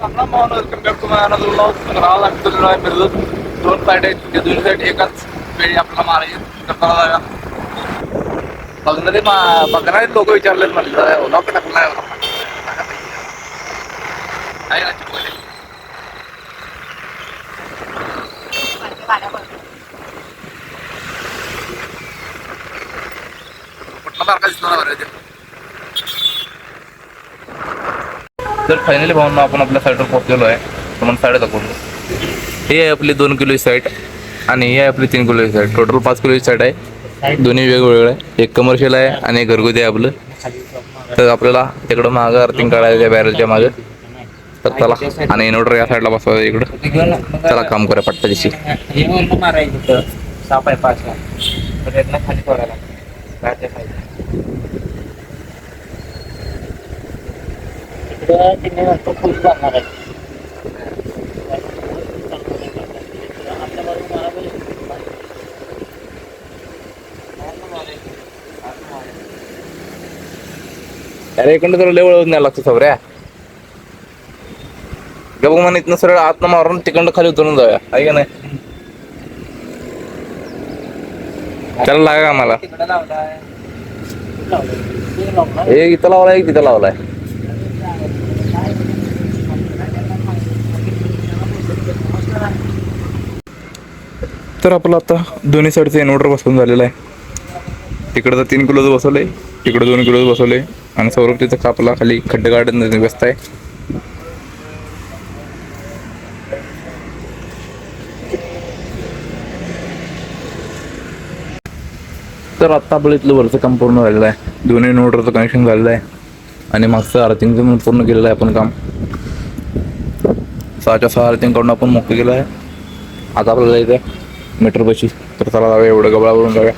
Welcome back to my another vlog. तर आज आम्ही चाललो आहे मिरजत. दोन साईड आहेत, त्या दोन्ही साईड एकाच वेळी आपल्याला मारायचे. तर मला जाऊया. बघणारे लोक विचारलेत म्हटलं व्लॉग टाकला आहे ना चिपळूण. कुठला मार्ग दिसणार बरं. तर फायनली भाऊन आपण आपल्या साईडवर पोहोचलेलो आहे. तुम्हाला साईड दाखवतो. ही आहे आपली 2 किलोची साईट आणि ही आहे आपली 3 किलोची साईट. टोटल 5 किलोची साईट आहे. दोन्ही वेगवेगळे आहे. एक कमर्शियल आहे आणि एक घरगुती आहे आपलं. तर आपल्याला तिकडं मागं अर्थिंग काढायचं बॅरलच्या मागं. तर चला, आणि इन्व्हर्टर या साईडला बसवायचं इकडं. चला काम करूया पट्टा दिशी. मारायचं 6 पाय 5 खाली सोडायला बाहेरच्या साईडला. तिने नंतर फुल जाणार आहे. अरे इकडं तर लेवळ न्यायला लागतं सवऱ्या. बघ मला इथनं सरळ आतनं मारून तिकडं खाली उतरून जाऊया, आहे का नाही? त्याला लागा आम्हाला. तिकडे लावलाय. एक इथं लावलाय, एक तिथं लावलाय. तर आपलं आता दोन्ही साईडचं इन्व्हर्टर बसवून झालेलं आहे. तिकडं तर 3 किलोचं बसवलंय, तिकडं 2 किलोचं बसवलंय आणि सौरभतीचं कापला खाली खड्डे गार्डन व्यस्त आहे. तर आत्ता आपलं इथलं वरचं काम पूर्ण झालेलं आहे. दोन्ही इन्व्हर्टरचं कनेक्शन झालेलं आहे आणि मागचं अर्थिंगचं पण पूर्ण केलेलं आहे आपण काम. 6च्या 6 अर्थिंग करून आपण मोकळं केलं आहे. आता आपल्याला इथे मीटर बशी. तर चला जाऊया, एवढं गबळावरून जाऊया.